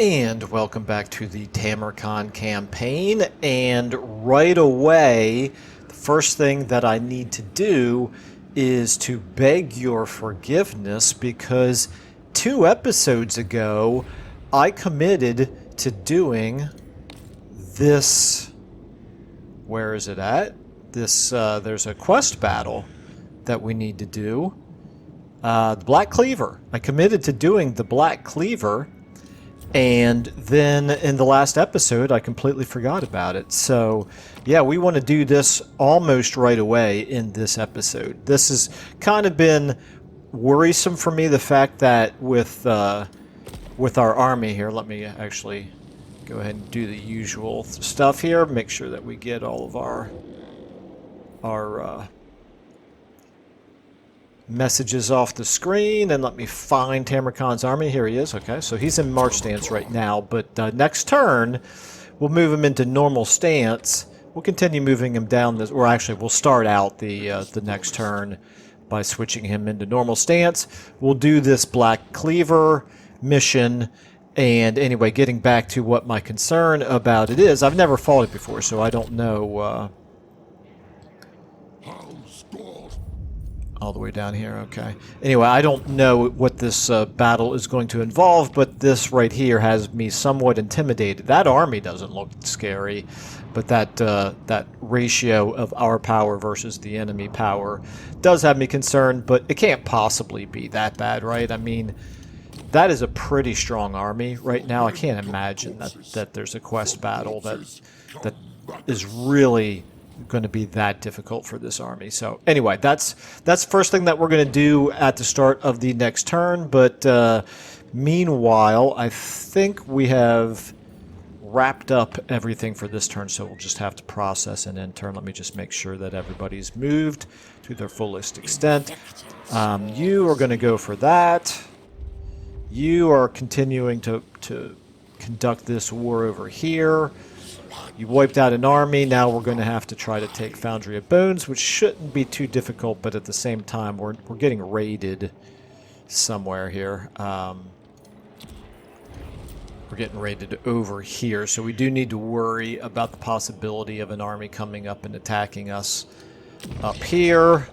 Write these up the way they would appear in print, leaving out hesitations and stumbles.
And welcome back to the Tamurkhan campaign. And right away, the first thing that I need to do is to beg your forgiveness because 2 episodes ago, I committed to doing this. Where is it at? This, there's a quest battle that we need to do. The Black Cleaver. I committed to doing the Black Cleaver. And then in the last episode, I completely forgot about it. So, yeah, we want to do this almost right away in this episode. This has kind of been worrisome for me, the fact that with our army here, let me actually go ahead and do the usual stuff here. Make sure that we get all of our messages off the screen, and let me find Tamurkhan's army. Here he is. Okay, so he's in march stance right now, but next turn we'll move him into normal stance. We'll continue moving him down this, or actually we'll start out the next turn by switching him into normal stance. We'll do this Black Cleaver mission, and anyway, getting back to what my concern about it is, I've never fought it before, so I don't know. All the way down here, okay. Anyway, I don't know what this battle is going to involve, but this right here has me somewhat intimidated. That army doesn't look scary, but that ratio of our power versus the enemy power does have me concerned, but it can't possibly be that bad, right? I mean, that is a pretty strong army right now. I can't imagine that there's a quest battle that is really going to be that difficult for this army. So anyway, that's the first thing that we're going to do at the start of the next turn. But meanwhile, I think we have wrapped up everything for this turn, so we'll just have to process an end turn. Let me just make sure that everybody's moved to their fullest extent. You are going to go for that. You are continuing to conduct this war over here. You wiped out an army. Now we're going to have to try to take Foundry of Bones, which shouldn't be too difficult, but at the same time, we're getting raided somewhere here. We're getting raided over here, so we do need to worry about the possibility of an army coming up and attacking us up here.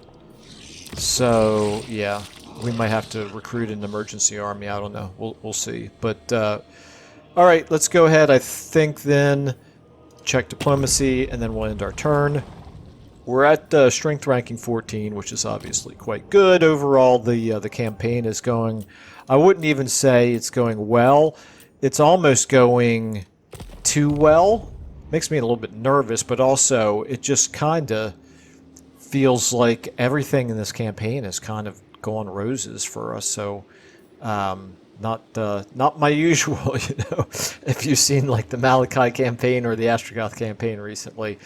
So, yeah, we might have to recruit an emergency army. I don't know. We'll see. But, all right, let's go ahead. I think then check diplomacy, and then we'll end our turn. We're at strength ranking 14, which is obviously quite good. Overall, the campaign is going, I wouldn't even say it's going well. It's almost going too well. Makes me a little bit nervous, but also it just kind of feels like everything in this campaign is kind of going roses for us. So, not my usual, you know. If you've seen like the Malachi campaign or the Astrogoth campaign recently,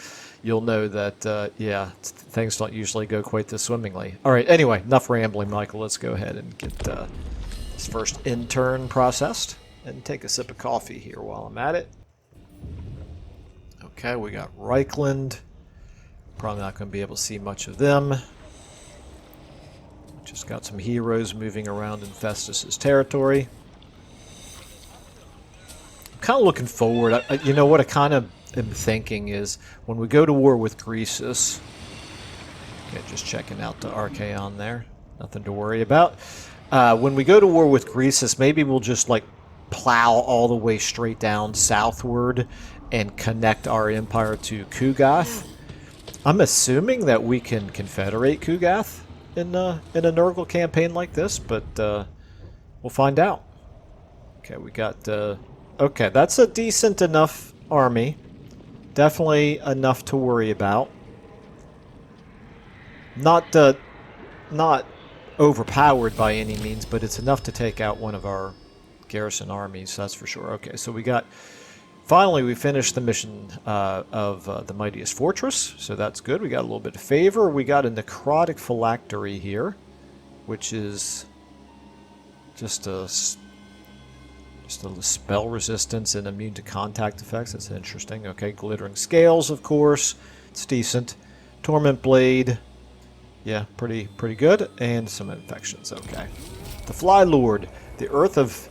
you'll know that, yeah, things don't usually go quite this swimmingly. All right, anyway, enough rambling, Michael. Let's go ahead and get this first intern processed and take a sip of coffee here while I'm at it. Okay, we got Reichland. Probably not going to be able to see much of them. Just got some heroes moving around in Festus's territory. I'm kind of looking forward. You know what I kind of am thinking is when we go to war with Greasus. Okay, just checking out the Archaon there. Nothing to worry about. When we go to war with Greasus, maybe we'll just like plow all the way straight down southward and connect our empire to Kugath. I'm assuming that we can confederate Kugath in a Nurgle campaign like this, but we'll find out. Okay, we got okay, that's a decent enough army. Definitely enough to worry about. Not overpowered by any means, but it's enough to take out one of our garrison armies, that's for sure. Okay, so we got, finally we finished the mission of the Mightiest Fortress, so that's good. We got a little bit of favor. We got a Necrotic Phylactery here, which is just a spell resistance and immune to contact effects. That's interesting. Okay, Glittering Scales, of course. It's decent. Torment Blade. Yeah, pretty good. And some infections. Okay. The Fly Lord. The Earth of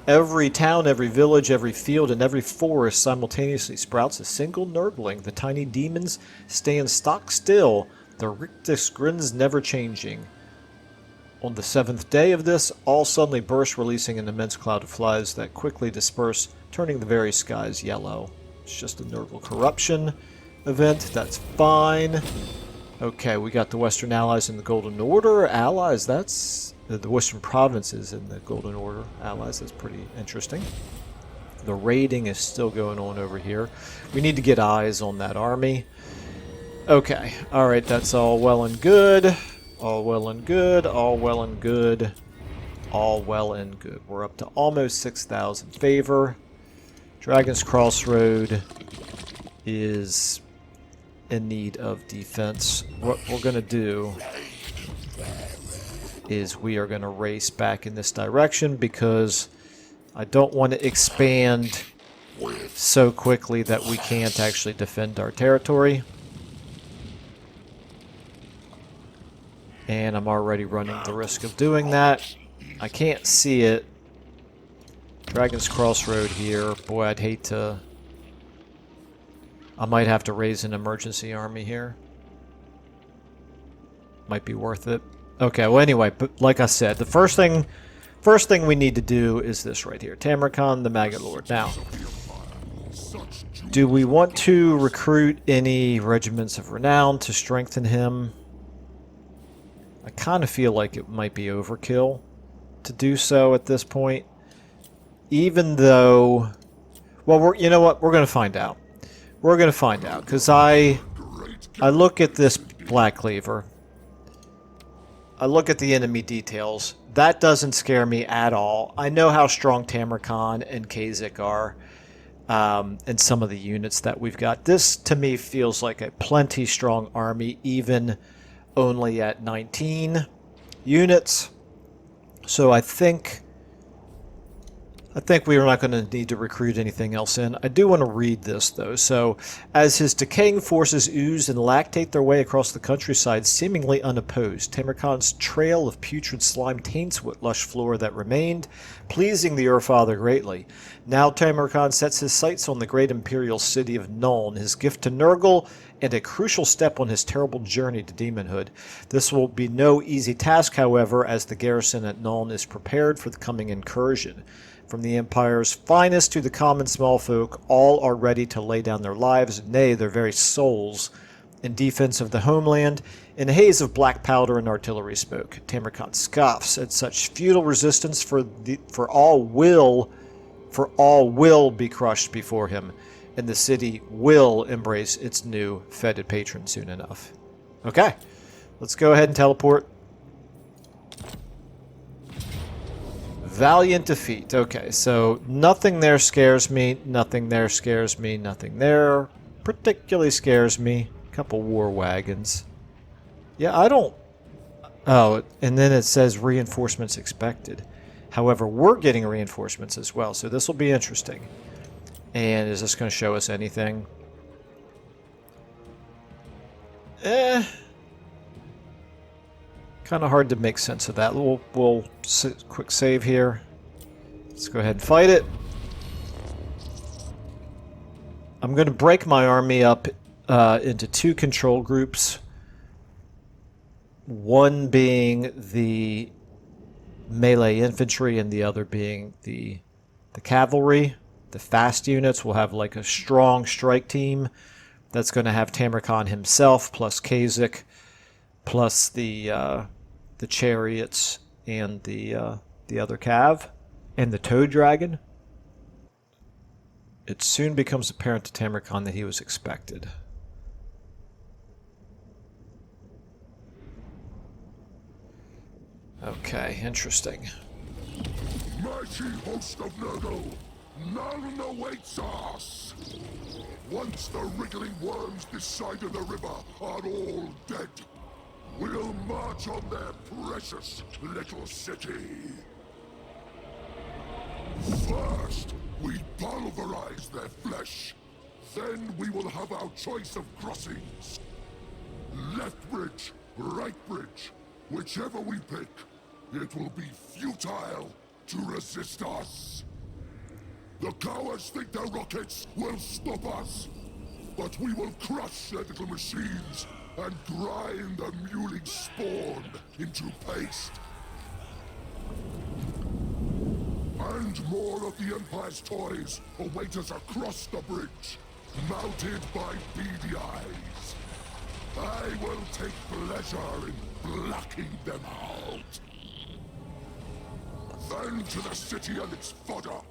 Every town, every village, every field, and every forest simultaneously sprouts a single nerdling. The tiny demons stand stock still, their rictus grins never changing. On the 7th day of this, all suddenly burst, releasing an immense cloud of flies that quickly disperse, turning the very skies yellow. It's just a nerdle corruption event. That's fine. Okay, we got the Western Allies in the Golden Order. Allies, that's... the Western Provinces in the Golden Order. Allies, that's pretty interesting. The raiding is still going on over here. We need to get eyes on that army. Okay, alright, that's all well and good. All well and good, all well and good. All well and good. We're up to almost 6,000 favor. Dragon's Crossroad is in need of defense. What we're going to do is we are going to race back in this direction because I don't want to expand so quickly that we can't actually defend our territory. And I'm already running the risk of doing that. I can't see it. Dragon's Crossroad here. Boy, I'd hate to... I might have to raise an emergency army here. Might be worth it. Okay, well anyway, but like I said, the first thing we need to do is this right here. Tamurkhan the Maggot Lord. Now, do we want to recruit any regiments of renown to strengthen him? I kind of feel like it might be overkill to do so at this point. Even though... Well, you know what? We're going to find out. We're going to find out. Because I look at this Black Cleaver. I look at the enemy details. That doesn't scare me at all. I know how strong Tamurkhan and Kha'Zix are. And some of the units that we've got. This, to me, feels like a plenty strong army, even... only at 19 units. So I think we are not going to need to recruit anything else in. I do want to read this, though. So, as his decaying forces ooze and lactate their way across the countryside, seemingly unopposed, Tamurkhan's trail of putrid slime taints what lush flora that remained, pleasing the Urfather greatly. Now Tamurkhan sets his sights on the great imperial city of Nuln, his gift to Nurgle, and a crucial step on his terrible journey to demonhood. This will be no easy task, however, as the garrison at Nuln is prepared for the coming incursion. From the Empire's finest to the common small folk, all are ready to lay down their lives, nay, their very souls, in defense of the homeland. In a haze of black powder and artillery smoke, Tamurkhan scoffs at such futile resistance, for all will be crushed before him, and the city will embrace its new feted patron soon enough. Okay, let's go ahead and teleport. Valiant defeat. Okay, so nothing there scares me, nothing there scares me, nothing there particularly scares me. A couple war wagons. Yeah, I don't... Oh, and then it says reinforcements expected. However, we're getting reinforcements as well, so this will be interesting. And is this going to show us anything? Kind of hard to make sense of that. We'll quick save here. Let's go ahead and fight it. I'm going to break my army up into two control groups. One being the melee infantry and the other being the cavalry. The fast units will have like a strong strike team that's going to have Tamurkhan himself plus Kha'Zix plus the chariots and the other cav and the toad dragon. It soon becomes apparent to Tamurkhan that he was expected. Okay, interesting. Mighty host of Nurgle, none awaits us. Once the wriggling worms beside of the river are all dead, we'll march on their precious little city. First, we pulverize their flesh. Then we will have our choice of crossings. Left bridge, right bridge, whichever we pick, it will be futile to resist us. The cowards think their rockets will stop us. But we will crush their little machines and grind the mewling spawn into paste. And more of the Empire's toys await us across the bridge, mounted by beady eyes. I will take pleasure in blacking them out. Then to the city and its fodder.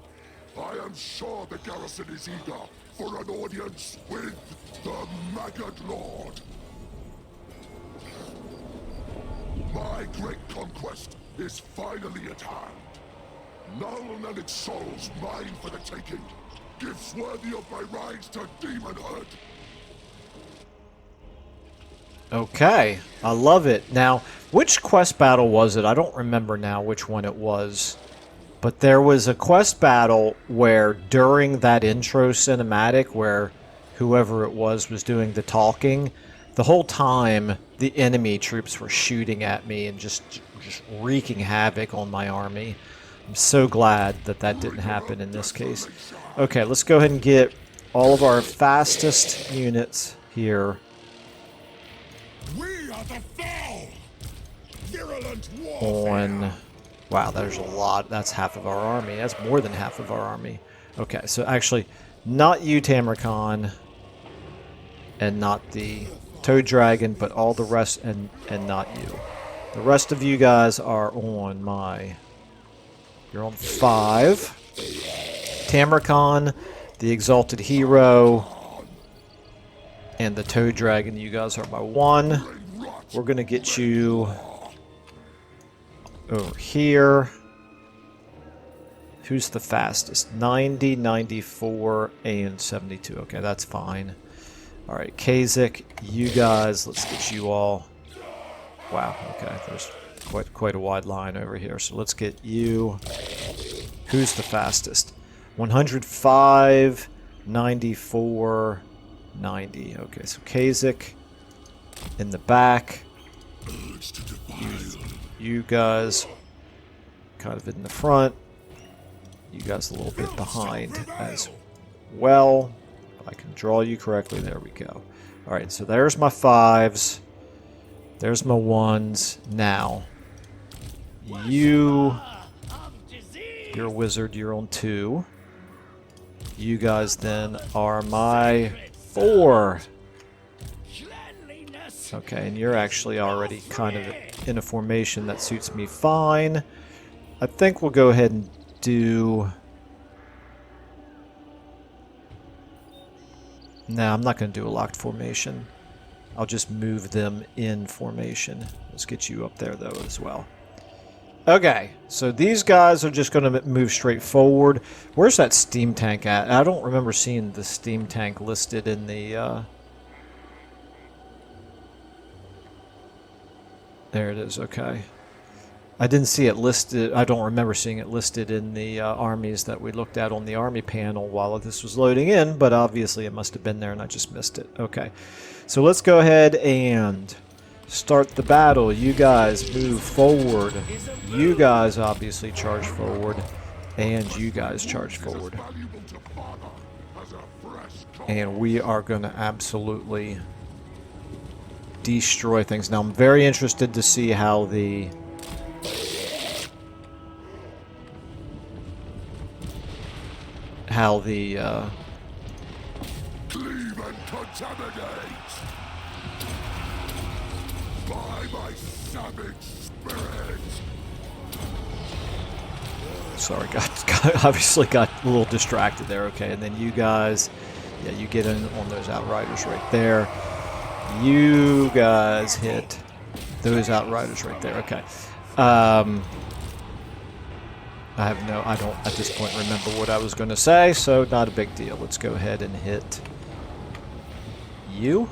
I am sure the garrison is eager for an audience with the Maggot Lord. My great conquest is finally at hand. Nuln and its souls mine for the taking. Gifts worthy of my rise to demonhood. Okay, I love it. Now, which quest battle was it? I don't remember now which one it was. But there was a quest battle where during that intro cinematic where whoever it was doing the talking, the whole time the enemy troops were shooting at me and just wreaking havoc on my army. I'm so glad that that didn't happen in this case. Okay, let's go ahead and get all of our fastest units here. We are the foe! Virulent warfare! On... Wow, there's a lot. That's half of our army. That's more than half of our army. Okay, so actually, not you, Tamurkhan, and not the Toad Dragon, but all the rest, and not you. The rest of you guys are on my... You're on 5. Tamurkhan, the Exalted Hero, and the Toad Dragon, you guys are my 1. We're going to get you over here. Who's the fastest? 90, 94, and 72. Okay, that's fine. Alright, Kasich, you guys, let's get you all... Wow, okay, there's quite a wide line over here. So let's get you... Who's the fastest? 105, 94, 90. Okay, so Kasich in the back. You guys kind of in the front. You guys a little bit behind as well. If I can draw you correctly. There we go. Alright, so there's my 5s. There's my 1s. Now, you're a wizard. You're on 2. You guys then are my 4. Okay, and you're actually already kind of in a formation that suits me fine. I think we'll go ahead and do... No, I'm not going to do a locked formation. I'll just move them in formation. Let's get you up there, though, as well. Okay, so these guys are just going to move straight forward. Where's that steam tank at? I don't remember seeing the steam tank listed in the... There it is, okay. I didn't see it listed, I don't remember seeing it listed in the armies that we looked at on the army panel while this was loading in, but obviously it must have been there and I just missed it. Okay, so let's go ahead and start the battle. You guys move forward. You guys obviously charge forward, and you guys charge forward. And we are going to absolutely destroy things. Now I'm very interested to see how the Cleave and contaminate by my savage spirit. Sorry, obviously got a little distracted there. Okay, and then you guys, yeah, you get in on those outriders right there. You guys hit those outriders right there. Okay. I don't at this point remember what I was going to say, so not a big deal. Let's go ahead and hit you.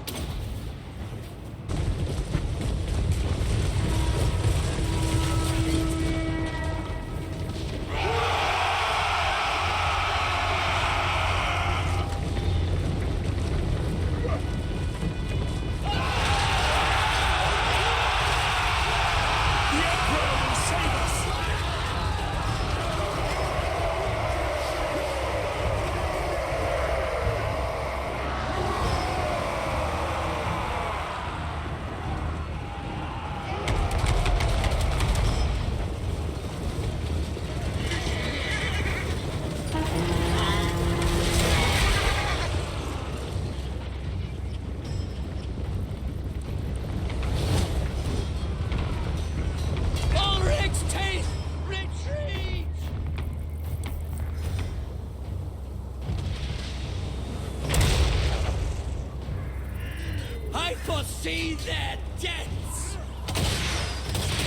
see their deaths!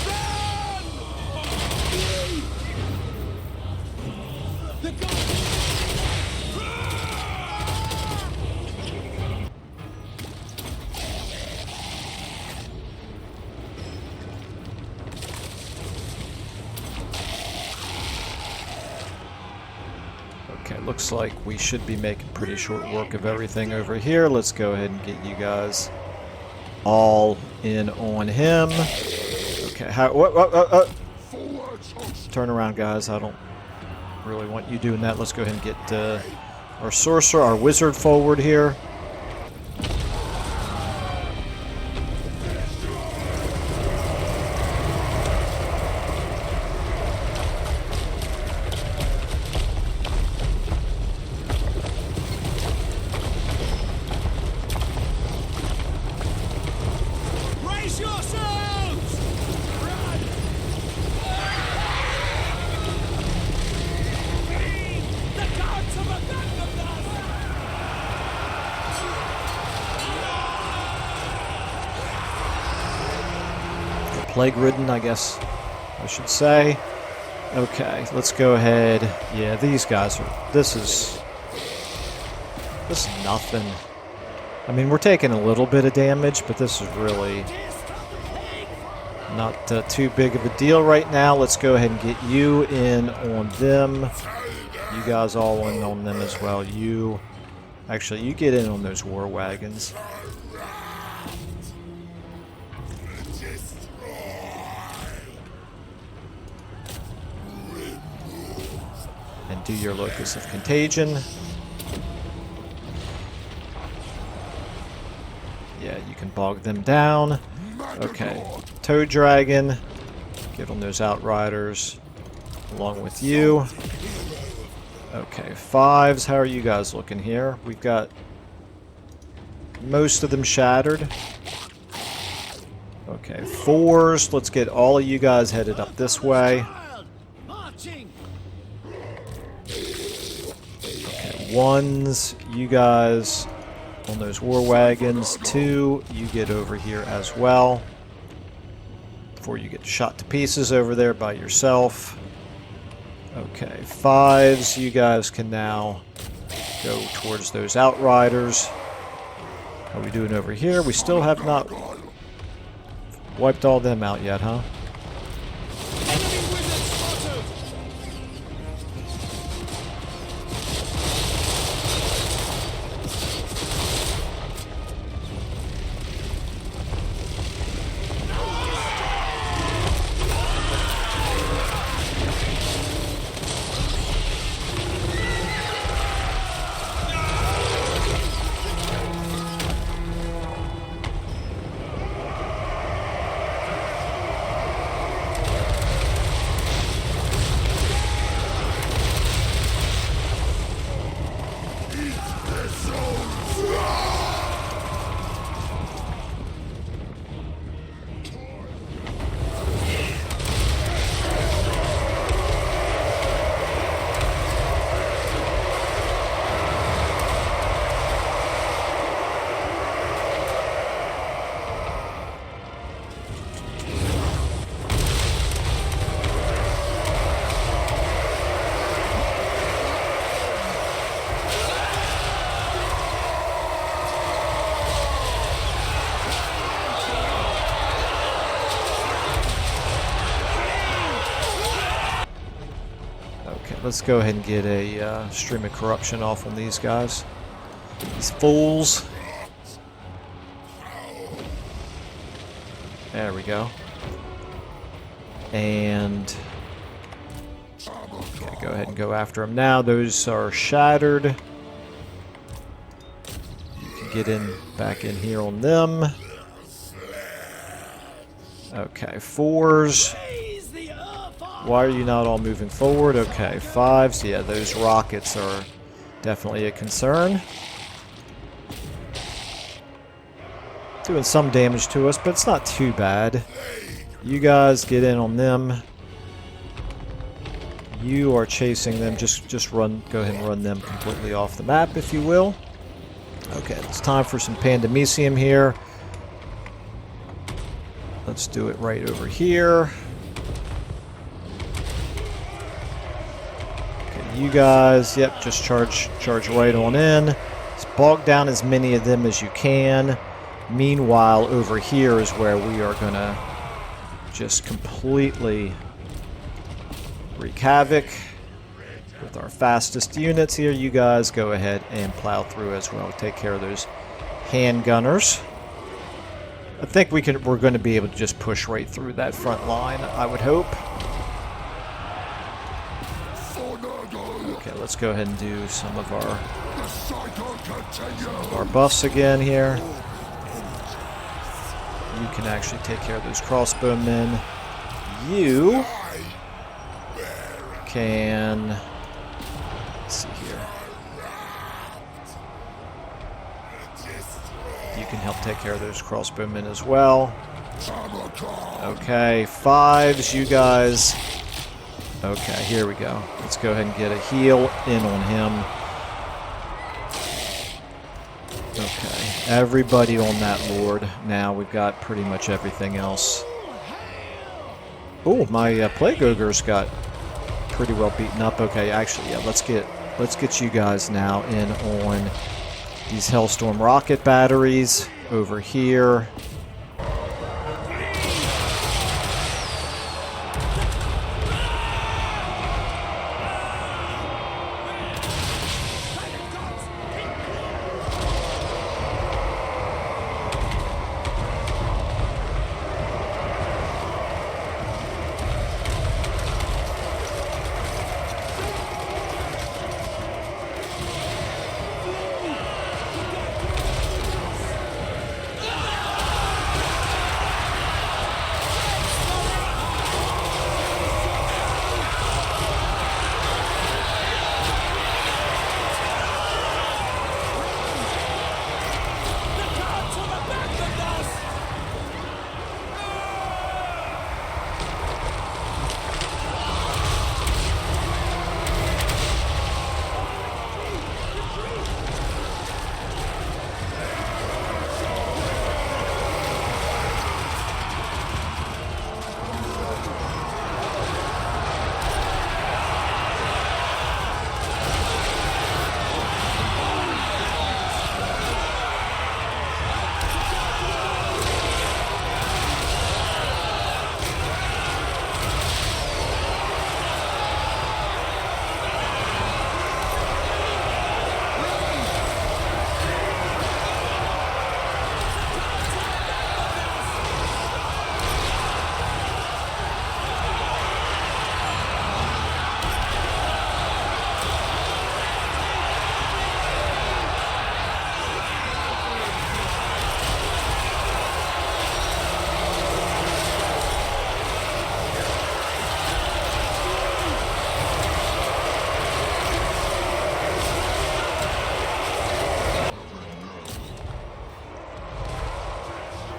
Run! The gods! Okay, looks like we should be making pretty short work of everything over here. Let's go ahead and get you guys all in on him. Okay, turn around, guys. I don't really want you doing that. Let's go ahead and get our sorcerer, our wizard forward here. Brace yourselves! Run! The gods have abandoned us! Plague-ridden, I guess I should say. Okay, let's go ahead. Yeah, these guys are... This is nothing. I mean, we're taking a little bit of damage, but this is really not too big of a deal right now. Let's go ahead and get you in on them. You guys all in on them as well. You... Actually, you get in on those war wagons. And do your locus of contagion. Yeah, you can bog them down. Okay, Toad Dragon. Get on those Outriders along with you. Okay, fives. How are you guys looking here? We've got most of them shattered. Okay, fours. Let's get all of you guys headed up this way. Okay, ones. You guys on those war wagons. Two, you get over here as well before you get shot to pieces over there by yourself. Okay, fives, you guys can now go towards those Outriders. How are we doing over here? We still have not wiped all them out yet, huh? Let's go ahead and get a stream of corruption off on these guys. These fools. There we go. And okay, go ahead and go after them now. Those are shattered. You can get in back in here on them. Okay, fours. Why are you not all moving forward? Okay, fives. Yeah, those rockets are definitely a concern. Doing some damage to us, but it's not too bad. You guys get in on them. You are chasing them. Just run. Go ahead and run them completely off the map, if you will. Okay, it's time for some Pandemicium here. Let's do it right over here. Okay, you guys, yep, just charge right on in. Just bog down as many of them as you can. Meanwhile, over here is where we are gonna just completely wreak havoc with our fastest units here. You guys go ahead and plow through as well. Take care of those handgunners. I think we're going to be able to just push right through that front line, I would hope. Okay, let's go ahead and do some of our buffs again here. You can actually take care of those crossbowmen. You can... Let's see here. You can help take care of those crossbowmen as well. Okay, 5s, you guys. Okay, here we go. Let's go ahead and get a heal in on him. Okay, everybody on that lord. Now we've got pretty much everything else. Oh, my plague ogres got pretty well beaten up. Okay, actually, yeah, let's get you guys now in on these Hellstorm rocket batteries over here.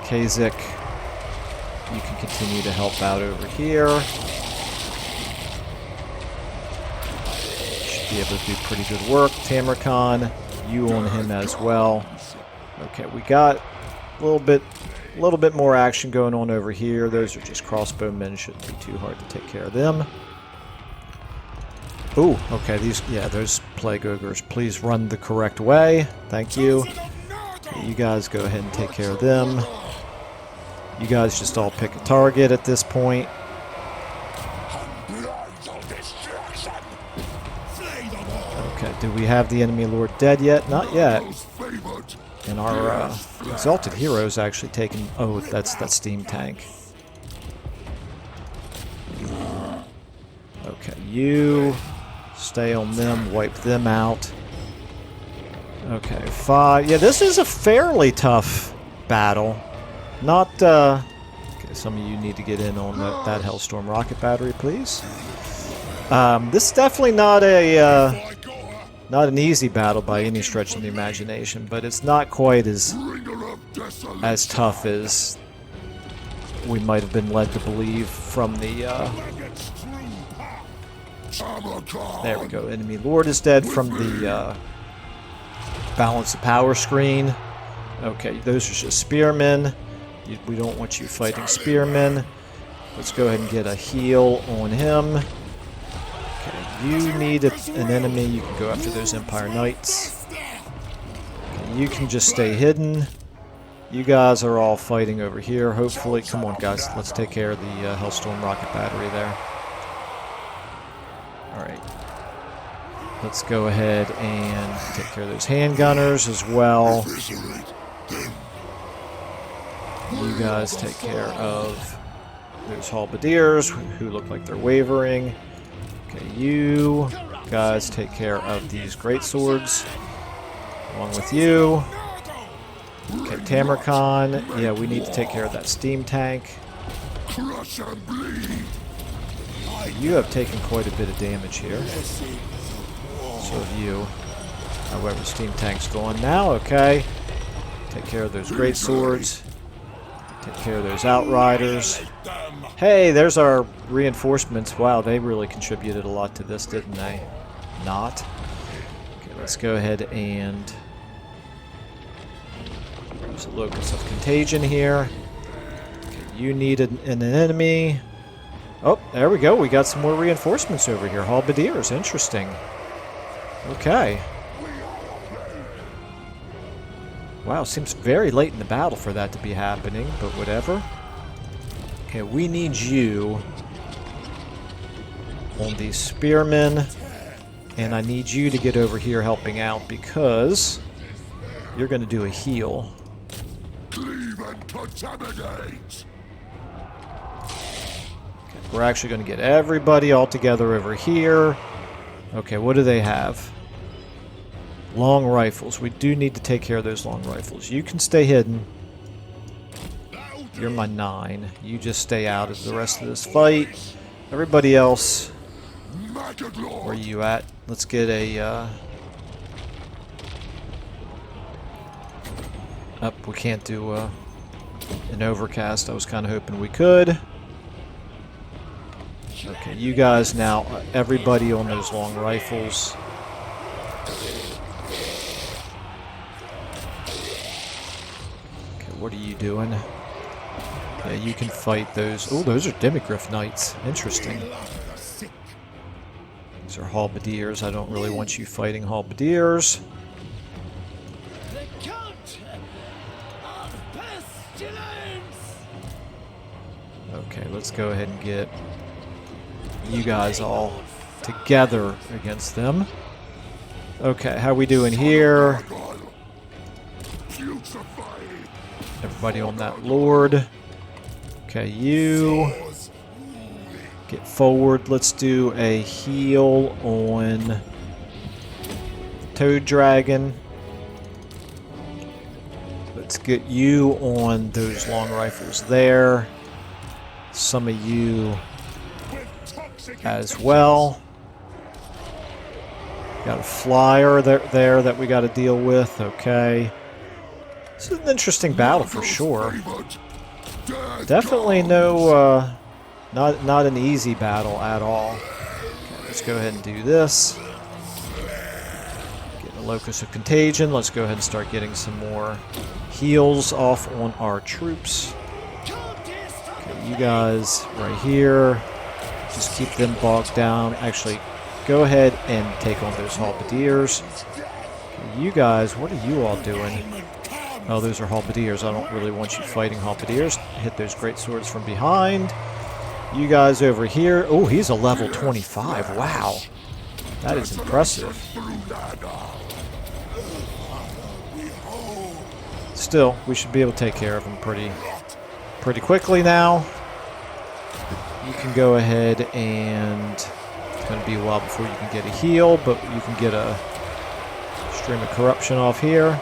Kazik, you can continue to help out over here. Should be able to do pretty good work. Tamurkhan, you on him as well. Okay, we got a little bit more action going on over here. Those are just crossbowmen. Shouldn't be too hard to take care of them. Ooh, okay, those plague ogres. Please run the correct way. Thank you. Okay, you guys go ahead and take care of them. You guys just all pick a target at this point. Okay, do we have the enemy lord dead yet? Not yet. And our exalted hero's actually taken... Oh, that's that steam tank. Okay, you stay on them, wipe them out. Okay, 5. Yeah, this is a fairly tough battle. Not, okay, some of you need to get in on that Hellstorm rocket battery, please. This is definitely not an easy battle by any stretch of the imagination, but it's not quite as tough as we might have been led to believe from the, there we go, enemy lord is dead from the, balance of power screen. Okay, those are just spearmen. We don't want you fighting spearmen. Let's go ahead and get a heal on him. Okay, you need an enemy. You can go after those Empire Knights. Okay, you can just stay hidden. You guys are all fighting over here, hopefully. Come on, guys. Let's take care of the Hellstorm rocket battery there. Alright. Let's go ahead and take care of those handgunners as well. You guys take care of those halberdiers who look like they're wavering. Okay, you guys take care of these greatswords along with you. Okay, Tamurkhan. Yeah, we need to take care of that steam tank. You have taken quite a bit of damage here. So have you. However, steam tank's gone now. Okay. Take care of those greatswords. Take care of those outriders. Hey, there's our reinforcements. Wow, they really contributed a lot to this, didn't they? Not. Okay, let's go ahead and use a locus of contagion here. Okay, you need an enemy. Oh, there we go. We got some more reinforcements over here. Halberdiers. Interesting. Okay. Wow, seems very late in the battle for that to be happening, but whatever. Okay, we need you on these spearmen, and I need you to get over here helping out because you're going to do a heal. Cleave and contaminate. We're actually going to get everybody all together over here. Okay, what do they have? Long rifles. We do need to take care of those long rifles. You can stay hidden. You're my 9. You just stay out of the rest of this fight. Everybody else, where are you at? Let's get a... we can't do an overcast. I was kind of hoping we could. Okay, you guys now, everybody on those long rifles. Okay, what are you doing? Yeah, you can fight those. Oh, those are Demigryph Knights. Interesting. These are halberdiers. I don't really want you fighting halberdiers. The cult of pestilence. Okay, let's go ahead and get you guys all together against them. Okay, how we doing here? Everybody on that Lord. Okay, you get forward. Let's do a heal on Toad Dragon. Let's get you on those long rifles there. Some of you as well. Got a flyer there that we got to deal with. Okay. This is an interesting battle for sure. Definitely no, not an easy battle at all. Okay, let's go ahead and do this. Get a locus of contagion. Let's go ahead and start getting some more heals off on our troops. Okay, you guys right here. Just keep them bogged down. Actually, go ahead and take on those halberdiers. Okay, you guys, what are you all doing? Oh, those are halberdiers. I don't really want you fighting halberdiers. Hit those great swords from behind. You guys over here. Oh, he's a level 25. Wow. That is impressive. Still, we should be able to take care of him pretty quickly now. You can go ahead and... It's going to be a while before you can get a heal, but you can get a stream of corruption off here.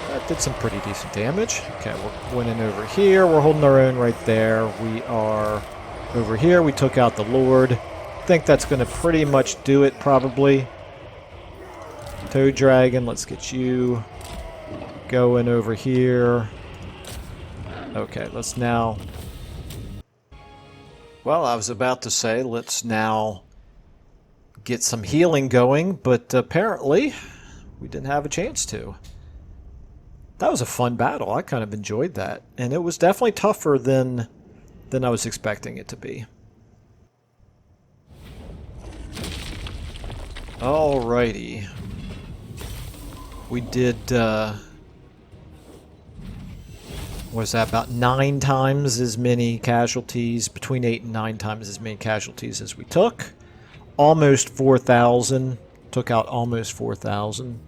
That did some pretty decent damage. Okay, we're winning over here. We're holding our own right there. We are over here. We took out the Lord. I think that's going to pretty much do it, probably. Toad Dragon, let's get you going over here. Okay, let's now... Well, I was about to say, let's now get some healing going, but apparently we didn't have a chance to. That was a fun battle. I kind of enjoyed that. And it was definitely tougher than I was expecting it to be. Alrighty. We did, was that about 9 times as many casualties, between 8 and 9 times as many casualties as we took. Almost 4,000, took out almost 4,000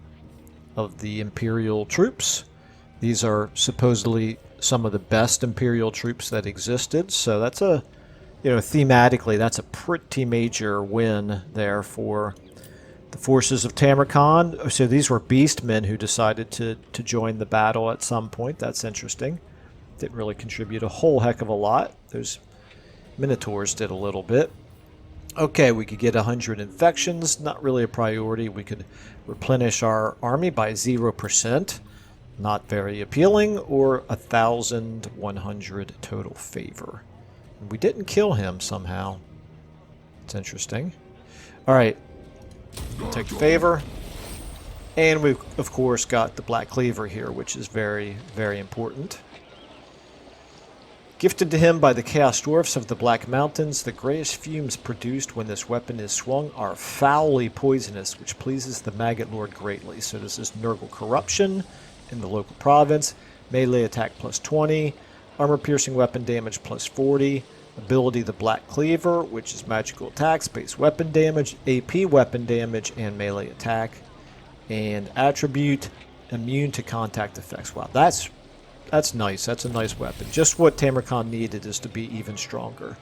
of the Imperial troops. These are supposedly some of the best Imperial troops that existed, so that's a, thematically, that's a pretty major win there for the forces of Tamurkhan. So these were beastmen who decided to join the battle at some point. That's interesting. Didn't really contribute a whole heck of a lot. Those Minotaurs did a little bit. Okay, we could get 100 infections. Not really a priority. We could replenish our army by 0%. Not very appealing. Or 1,100 total favor. And we didn't kill him somehow. It's interesting. Alright. Take the favor. And we've, of course, got the Black Cleaver here, which is very, very important. Gifted to him by the Chaos Dwarfs of the Black Mountains, the grayish fumes produced when this weapon is swung are foully poisonous, which pleases the Maggot Lord greatly. So this is Nurgle Corruption in the local province. Melee attack plus 20. Armor-piercing weapon damage plus 40. Ability the Black Cleaver, which is magical attack, space weapon damage, AP weapon damage, and melee attack. And attribute, immune to contact effects. Wow, that's nice. That's a nice weapon. Just what Tamurkhan needed is to be even stronger.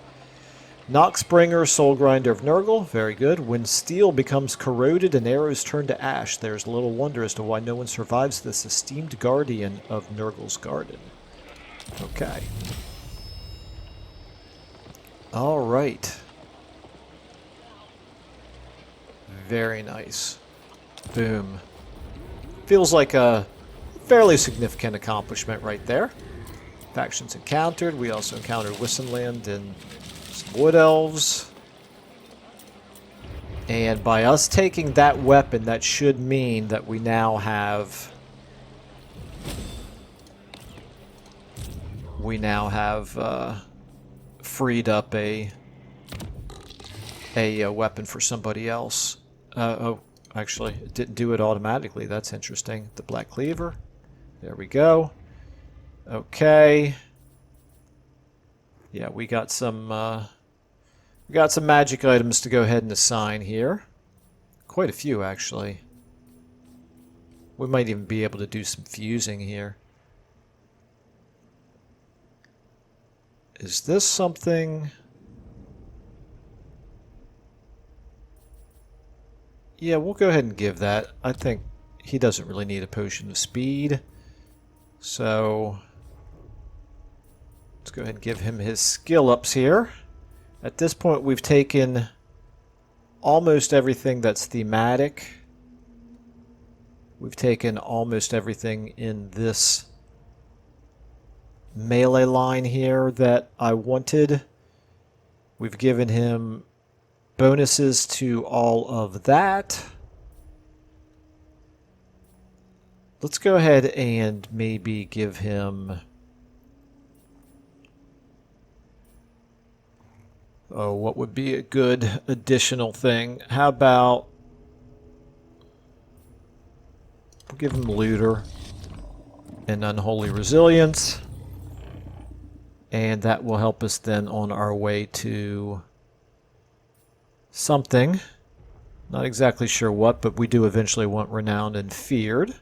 Noxbringer, Soul Grinder of Nurgle. Very good. When steel becomes corroded and arrows turn to ash, there's little wonder as to why no one survives this esteemed guardian of Nurgle's garden. Okay. Alright. Very nice. Boom. Feels like a fairly significant accomplishment right there. Factions encountered. We also encountered Wissenland and some Wood Elves. And by us taking that weapon, that should mean that we now have... freed up a weapon for somebody else. Oh, actually, it didn't do it automatically. That's interesting. The Black Cleaver. There we go. Okay. Yeah, we got some magic items to go ahead and assign here. Quite a few, actually. We might even be able to do some fusing here. Is this something... Yeah, we'll go ahead and give that. I think he doesn't really need a potion of speed. So... let's go ahead and give him his skill ups here. At this point, we've taken almost everything that's thematic. We've taken almost everything in this melee line here that I wanted. We've given him bonuses to all of that. Let's go ahead and maybe give him... oh, what would be a good additional thing? How about... we'll give him Looter and Unholy Resilience. And that will help us then on our way to something. Not exactly sure what, but we do eventually want Renowned and Feared.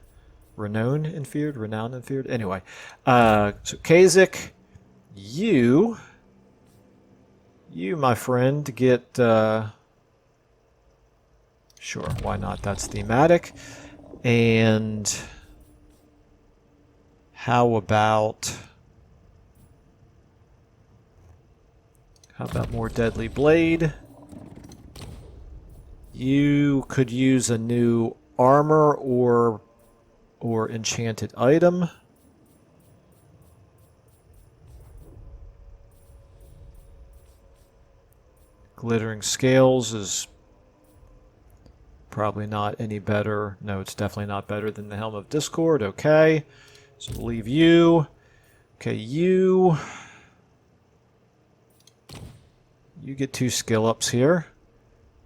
Renowned and Feared? Renowned and Feared? Anyway. So Kasich, you, my friend, get... sure, why not? That's thematic. And how about... more Deadly Blade? You could use a new armor or enchanted item. Glittering Scales is probably not any better. No, it's definitely not better than the Helm of Discord. Okay. So we'll leave you. Okay, you get 2 skill ups here.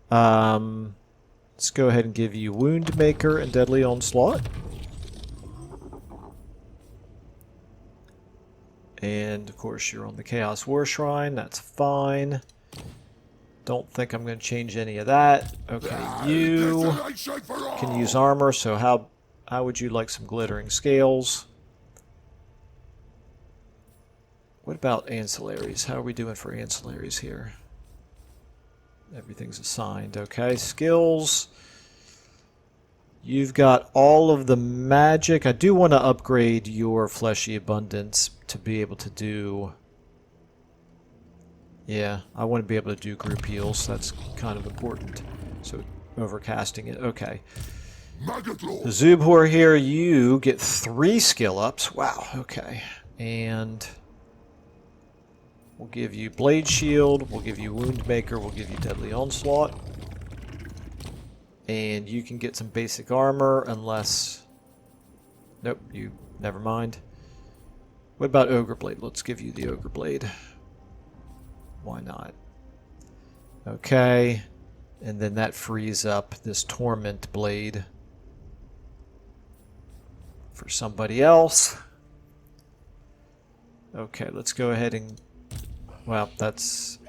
Let's go ahead and give you Wound Maker and Deadly Onslaught. And of course you're on the Chaos War Shrine, that's fine. Don't think I'm going to change any of that. Okay, you can use armor, so how would you like some glittering scales? What about ancillaries? How are we doing for ancillaries here? Everything's assigned. Okay, skills. You've got all of the magic. I do want to upgrade your Fleshy Abundance to be able to do... Yeah, I want to be able to do group heals. That's kind of important. So, overcasting it. Okay. The Zubhor here, you get 3 skill ups. Wow, okay. And we'll give you Blade Shield, we'll give you Wound Maker, we'll give you Deadly Onslaught. And you can get some basic armor unless... Nope, you... never mind. What about Ogre Blade? Let's give you the Ogre Blade. Why not? Okay. And then that frees up this Torment Blade for somebody else. Okay, let's go ahead and... Well, that's...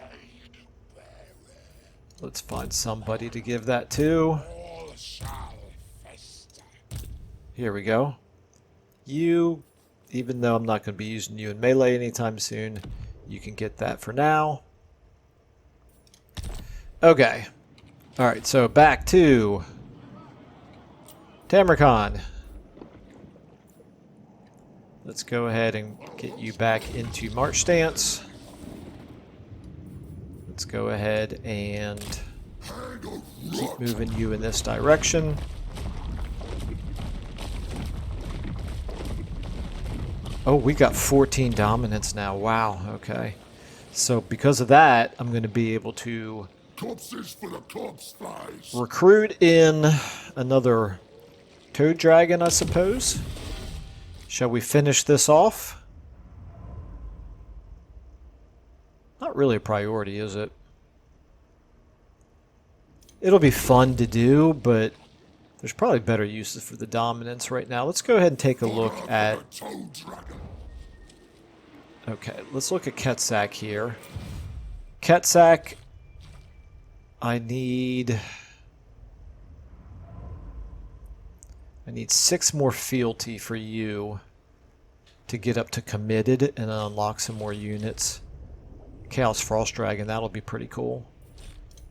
Let's find somebody to give that to. Here we go. You, even though I'm not going to be using you in melee anytime soon, you can get that for now. Okay. Alright, so back to Tamurkhan. Let's go ahead and get you back into March stance. Let's go ahead and keep moving you in this direction. Oh, we got 14 dominance now. Wow, okay. So because of that, I'm going to be able to recruit in another Toad Dragon, I suppose. Shall we finish this off? Not really a priority, is it? It'll be fun to do, but there's probably better uses for the dominance right now. Let's go ahead and take a look at... Okay, let's look at Ketsak here. Ketsak, I need 6 more fealty for you to get up to committed and unlock some more units. Chaos Frost Dragon, that'll be pretty cool.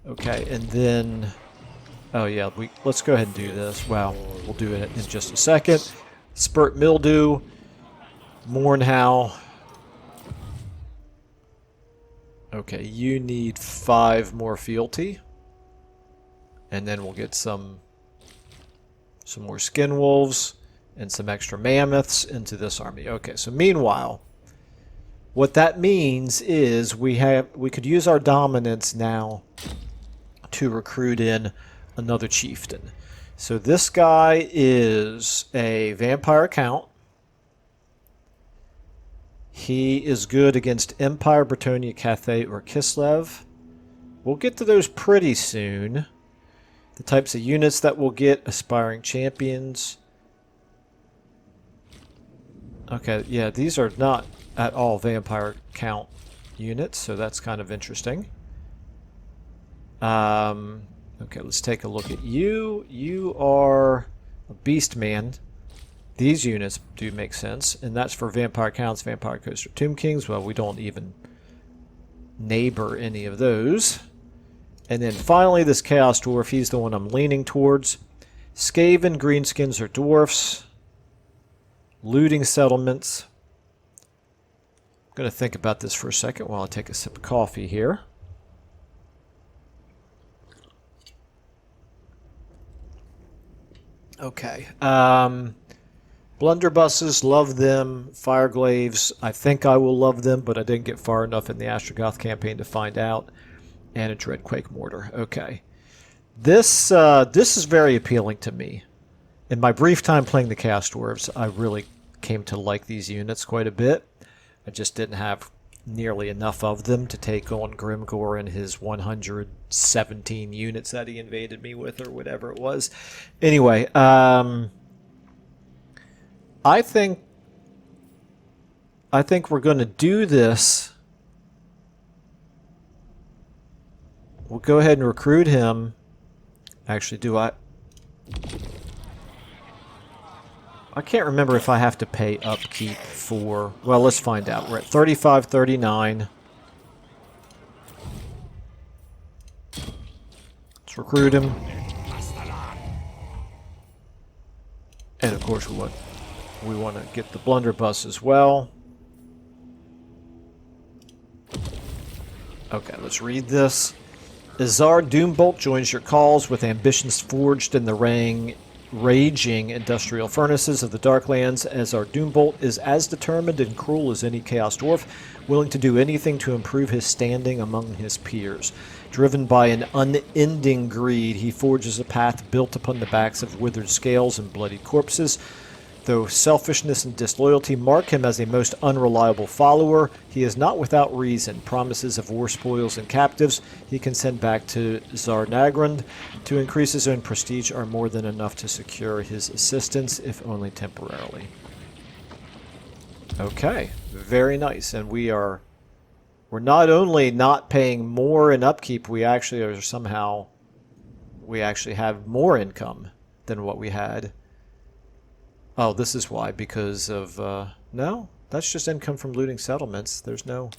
Okay, and then... Oh yeah, let's go ahead and do this. Wow, we'll do it in just a second. Spurt Mildew, Mournhowl. Okay, you need 5 more fealty. And then we'll get some more Skin Wolves and some extra Mammoths into this army. Okay, so meanwhile, what that means is we could use our dominance now to recruit in another chieftain. So this guy is a vampire count. He is good against Empire, Bretonnia, Cathay, or Kislev. We'll get to those pretty soon. The types of units that we'll get: Aspiring Champions. Okay, yeah, these are not at all vampire count units, so that's kind of interesting. Okay, let's take a look at you. You are a beast man. These units do make sense, and that's for vampire counts, vampire coaster, tomb kings. Well, we don't even neighbor any of those. And then finally, this Chaos Dwarf, he's the one I'm leaning towards. Skaven, Greenskins are dwarfs. Looting settlements. I'm going to think about this for a second while I take a sip of coffee here. Okay. Blunderbusses, love them. Fireglaves, I think I will love them, but I didn't get far enough in the Astrogoth campaign to find out. And a Dreadquake Mortar. Okay. This is very appealing to me. In my brief time playing the Chaos Dwarves, I really came to like these units quite a bit. I just didn't have nearly enough of them to take on Grimgor and his 117 units that he invaded me with, or whatever it was. Anyway, I think we're going to do this. We'll go ahead and recruit him. Actually, do I? I can't remember if I have to pay upkeep for... Well, let's find out. We're at 35, 39. Let's recruit him. And of course we want to get the blunderbuss as well. Okay, let's read this. Azar Doombolt joins your calls with ambitions forged in the raging industrial furnaces of the Darklands. Azar Doombolt is as determined and cruel as any Chaos Dwarf, willing to do anything to improve his standing among his peers. Driven by an unending greed, he forges a path built upon the backs of withered scales and bloody corpses. Though selfishness and disloyalty mark him as a most unreliable follower, he is not without reason. Promises of war spoils and captives he can send back to Zarnagrand to increase his own prestige are more than enough to secure his assistance, if only temporarily. Okay, very nice. And we're not only not paying more in upkeep, we actually have more income than what we had. Oh, this is why, because of, no, that's just income from looting settlements. There's no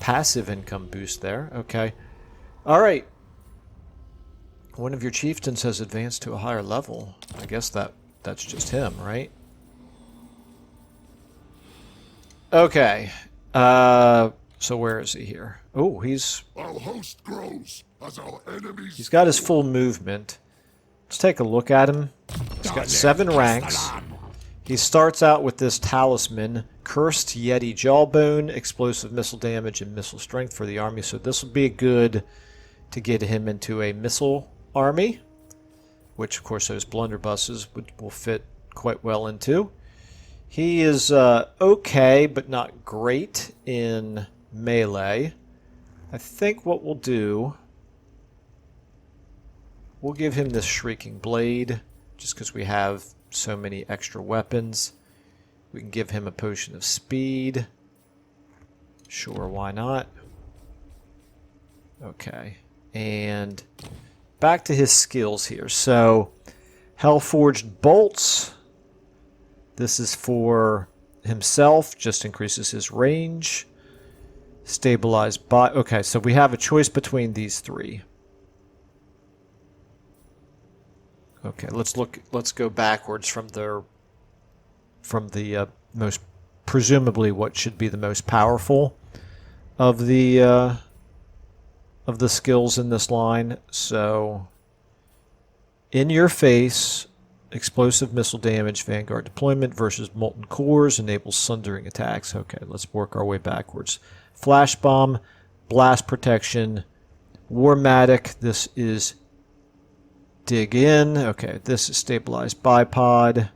passive income boost there. Okay. Alright. One of your chieftains has advanced to a higher level. I guess that's just him, right? Okay. So where is he here? Oh, Our host grows as our enemies... He's got his full movement. Let's take a look at him. He's got 7 ranks. He starts out with this talisman, Cursed Yeti Jawbone, explosive missile damage, and missile strength for the army. So this will be good to get him into a missile army, which of course those blunderbusses will fit quite well into. He is okay, but not great in melee. I think what we'll do... We'll give him this Shrieking Blade, just because we have so many extra weapons. We can give him a Potion of Speed. Sure, why not? Okay, and back to his skills here. So, Hellforged Bolts. This is for himself, just increases his range. Stabilized by... Okay, so we have a choice between these 3. Okay, let's go backwards from the most, presumably what should be the most powerful of the skills in this line. So, in your face, explosive missile damage, Vanguard deployment versus molten cores enables sundering attacks. Okay, let's work our way backwards. Flash bomb, blast protection, Warmatic. This is dig in. Okay, this is stabilized bipod.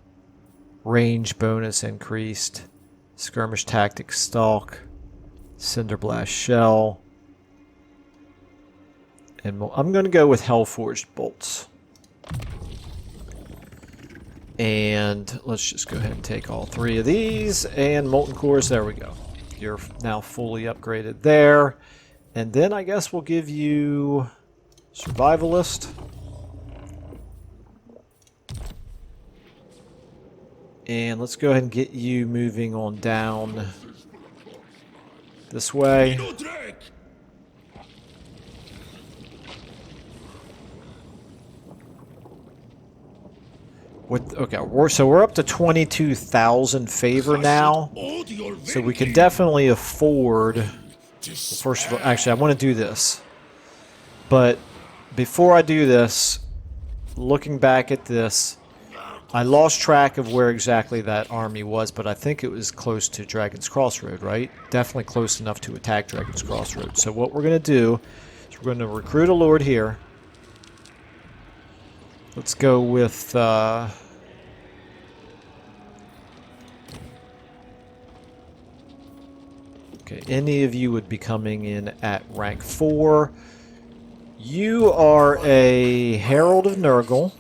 Range bonus increased. Skirmish tactics stalk. Cinder blast shell. And I'm going to go with Hellforged bolts. And let's just go ahead and take all 3 of these. And molten cores, there we go. You're now fully upgraded there. And then I guess we'll give you Survivalist. And let's go ahead and get you moving on down this way. Okay, we're up to 22,000 favor now, so we can definitely afford. First of all, actually, I want to do this, but before I do this, looking back at this, I lost track of where exactly that army was, but I think it was close to Dragon's Crossroad, right? Definitely close enough to attack Dragon's Crossroad. So what we're going to do is we're going to recruit a lord here. Let's go with Okay, any of you would be coming in at rank 4. You are a Herald of Nurgle.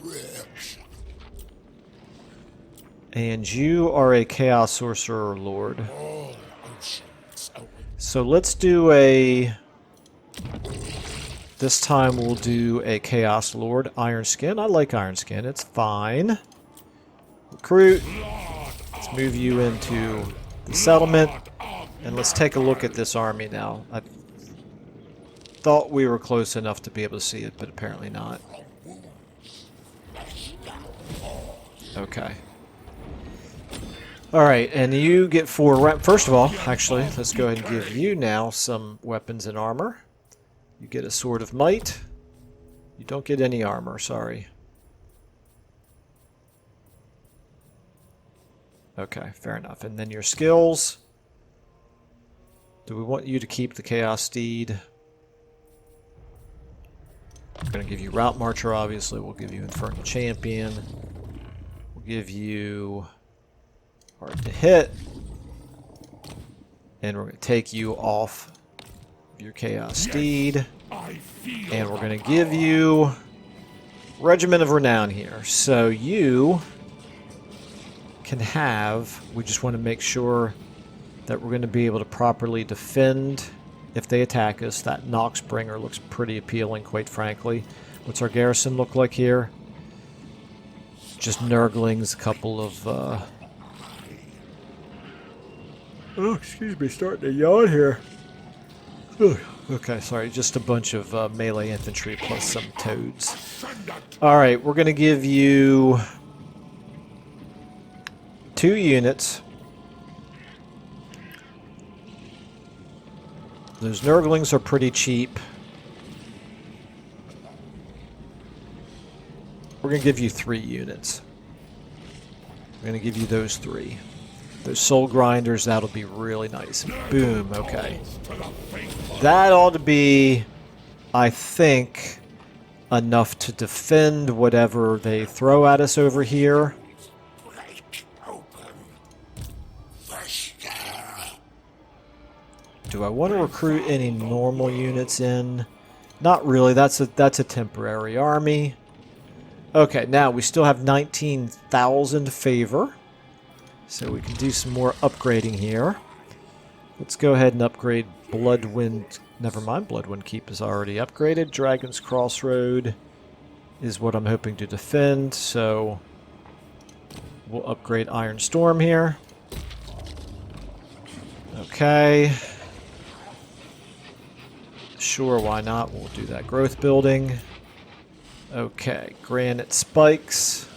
And you are a Chaos Sorcerer Lord. So let's do a... This time we'll do a Chaos Lord. Iron Skin. I like Iron Skin. It's fine. Recruit. Let's move you into the settlement. And let's take a look at this army now. I thought we were close enough to be able to see it, but apparently not. Okay. Alright, and you get 4... First of all, actually, let's go ahead and give you now some weapons and armor. You get a Sword of Might. You don't get any armor, sorry. Okay, fair enough. And then your skills. Do we want you to keep the Chaos Steed? We're going to give you Route Marcher, obviously. We'll give you Infernal Champion. We'll give you Hard to Hit. And we're going to take you off your Chaos Steed. And we're going to give you Regiment of Renown here. So you can have... We just want to make sure that we're going to be able to properly defend if they attack us. That Noxbringer looks pretty appealing, quite frankly. What's our garrison look like here? Just Nurglings, a couple of... Oh, excuse me, starting to yawn here. Okay, sorry, just a bunch of melee infantry plus some toads. Alright, we're going to give you 2 units. Those Nurglings are pretty cheap. We're going to give you 3 units. We're going to give you those 3. Those Soul Grinders, that'll be really nice. Boom, okay. That ought to be, I think, enough to defend whatever they throw at us over here. Do I want to recruit any normal units in? Not really, that's a temporary army. Okay, now we still have 19,000 favor. So we can do some more upgrading here. Let's go ahead and upgrade Bloodwind. Never mind, Bloodwind Keep is already upgraded. Dragon's Crossroad is what I'm hoping to defend, so we'll upgrade Iron Storm here. Okay. Sure, why not? We'll do that growth building. Okay, Granite Spikes.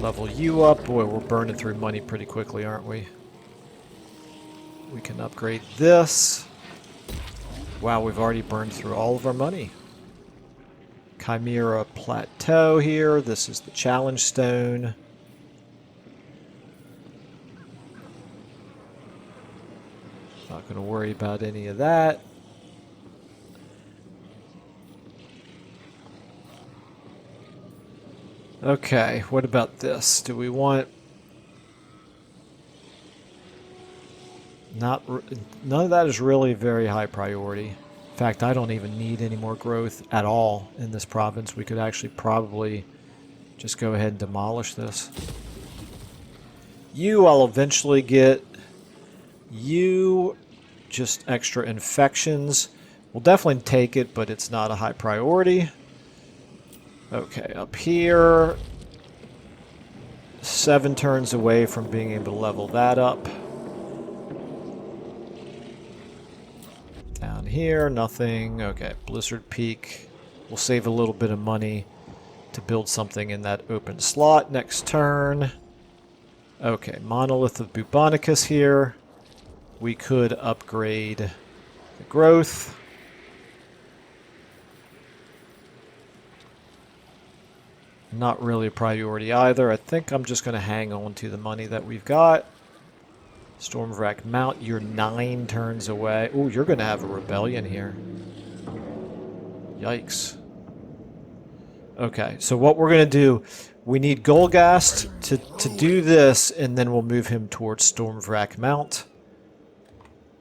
Level you up. Boy, we're burning through money pretty quickly, aren't we? We can upgrade this. Wow, we've already burned through all of our money. Chimera Plateau here. This is the Challenge Stone. Not going to worry about any of that. Okay, what about this? Do we want... None of that is really very high priority. In fact, I don't even need any more growth at all in this province. We could actually probably just go ahead and demolish this. You I'll eventually get. You, just extra infections. We'll definitely take it, but it's not a high priority. Okay, up here. 7 turns away from being able to level that up. Down here, nothing. Okay, Blizzard Peak. We'll save a little bit of money to build something in that open slot next turn. Okay, Monolith of Bubonicus here. We could upgrade the growth. Not really a priority either. I think I'm just going to hang on to the money that we've got. Stormwrack Mount, you're 9 turns away. Oh, you're going to have a rebellion here. Yikes. Okay, so what we're going to do, we need Golgast to do this, and then we'll move him towards Stormvrak Mount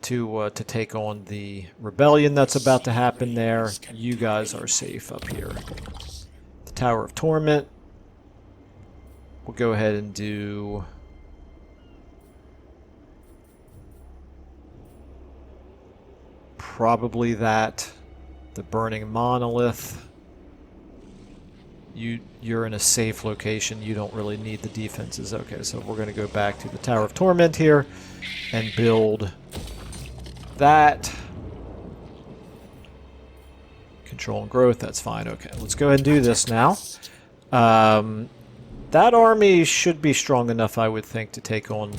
to take on the rebellion that's about to happen there. You guys are safe up here. The Tower of Torment. We'll go ahead and do... probably that. The Burning Monolith. You're in a safe location. You don't really need the defenses. Okay, so we're going to go back to the Tower of Torment here and build that. Control and growth, that's fine. Okay, let's go ahead and do this now. That army should be strong enough, I would think, to take on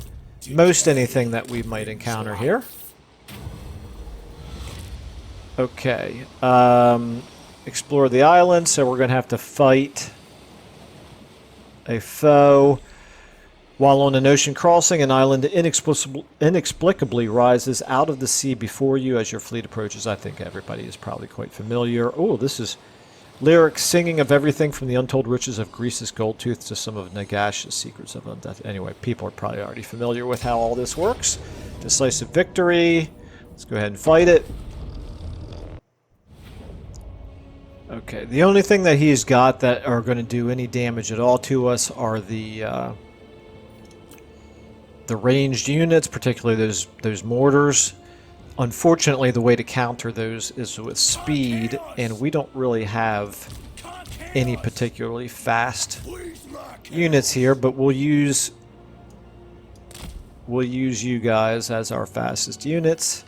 most anything that we might encounter here. Okay. Explore the island, so we're going to have to fight a foe. While on an ocean crossing, an island inexplicably rises out of the sea before you as your fleet approaches. I think everybody is probably quite familiar. Oh, this is lyrics singing of everything from the untold riches of Greece's gold tooth to some of Nagash's secrets of undeath. Anyway, people are probably already familiar with how all this works. Decisive victory. Let's go ahead and fight it. Okay, the only thing that he's got that are going to do any damage at all to us are the ranged units, particularly those mortars. Unfortunately, the way to counter those is with speed, and we don't really have any particularly fast units here, but we'll use you guys as our fastest units.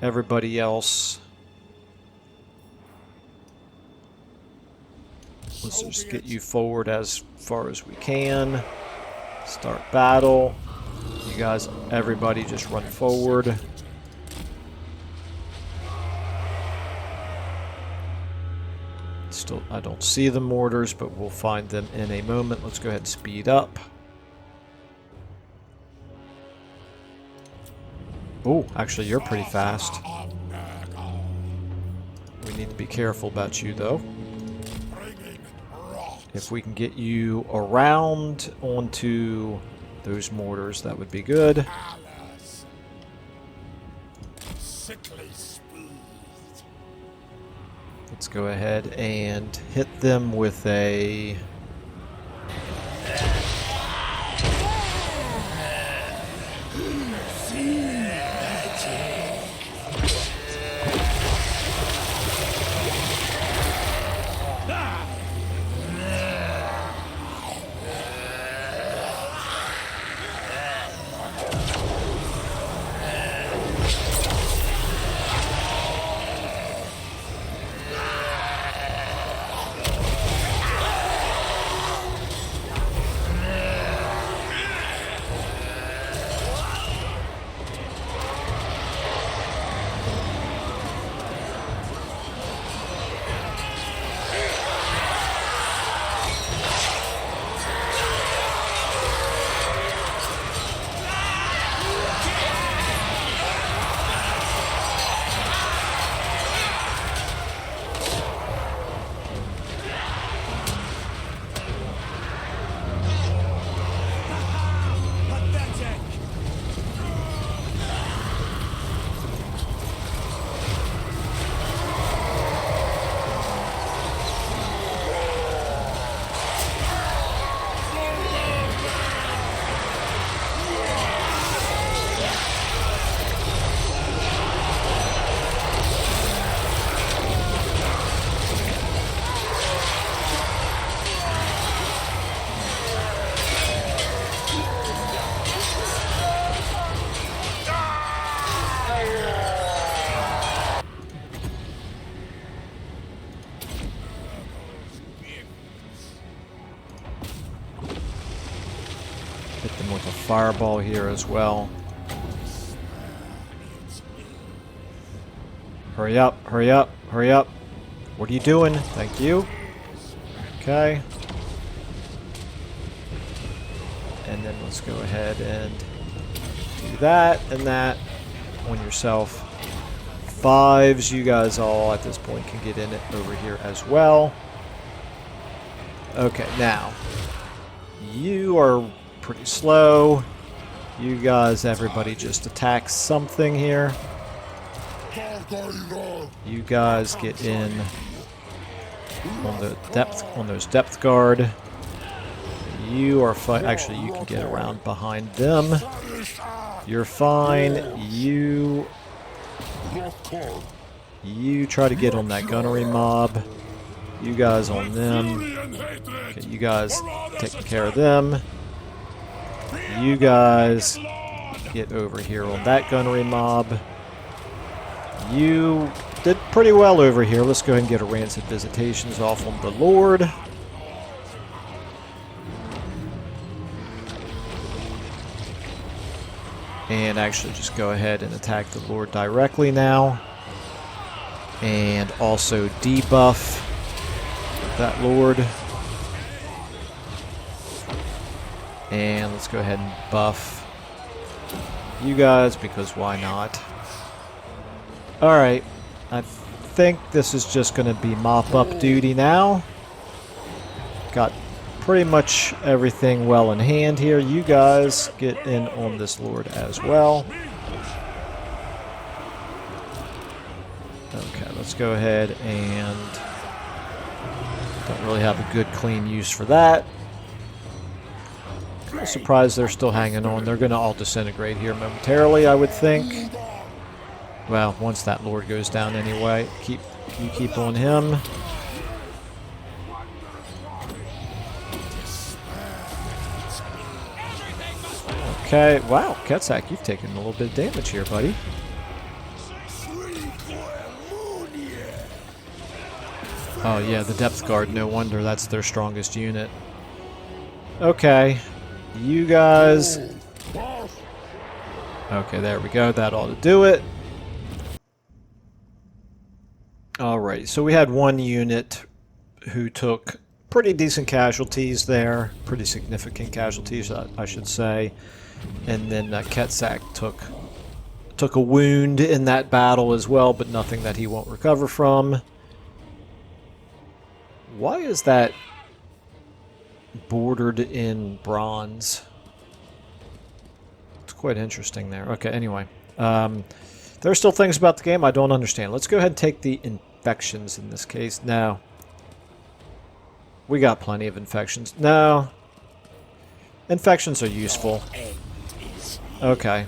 Everybody else, let's just get you forward as far as we can. Start battle. You guys, everybody just run forward. Still, I don't see the mortars, but we'll find them in a moment. Let's go ahead and speed up. Oh, actually, you're pretty fast. We need to be careful about you, though. If we can get you around onto those mortars, that would be good. Let's go ahead and hit them with a... Hit them with a fireball here as well. Hurry up, hurry up, hurry up. What are you doing? Thank you. Okay. And then let's go ahead and do that and that on yourself. Fives, you guys all at this point can get in it over here as well. Okay, now. You are pretty slow. You guys, everybody just attack something here. You guys get in on the depth, on those depth guard. You are fine. Actually, you can get around behind them. You're fine. You try to get on that gunnery mob. You guys on them. Okay, you guys taking care of them. You guys get over here on that gunnery mob. You did pretty well over here. Let's go ahead and get a Rancid Visitations off on the Lord. And actually just go ahead and attack the Lord directly now. And also debuff that Lord. And let's go ahead and buff you guys, because why not? Alright, I think this is just going to be mop-up duty now. Got pretty much everything well in hand here. You guys get in on this Lord as well. Okay, let's go ahead and... don't really have a good clean use for that. I'm surprised they're still hanging on. They're going to all disintegrate here momentarily, I would think. Well, once that Lord goes down anyway. You keep on him. Okay, wow, Ketsak, you've taken a little bit of damage here, buddy. Oh yeah, the depth guard, no wonder that's their strongest unit. Okay, you guys... okay, there we go, that ought to do it. Alright, so we had one unit who took pretty decent casualties there. Pretty significant casualties, I should say. And then Ketsak took a wound in that battle as well, but nothing that he won't recover from. Why is that bordered in bronze? It's quite interesting there. Okay, anyway. There are still things about the game I don't understand. Let's go ahead and take the infections in this case. No. We got plenty of infections. No. Infections are useful. Okay.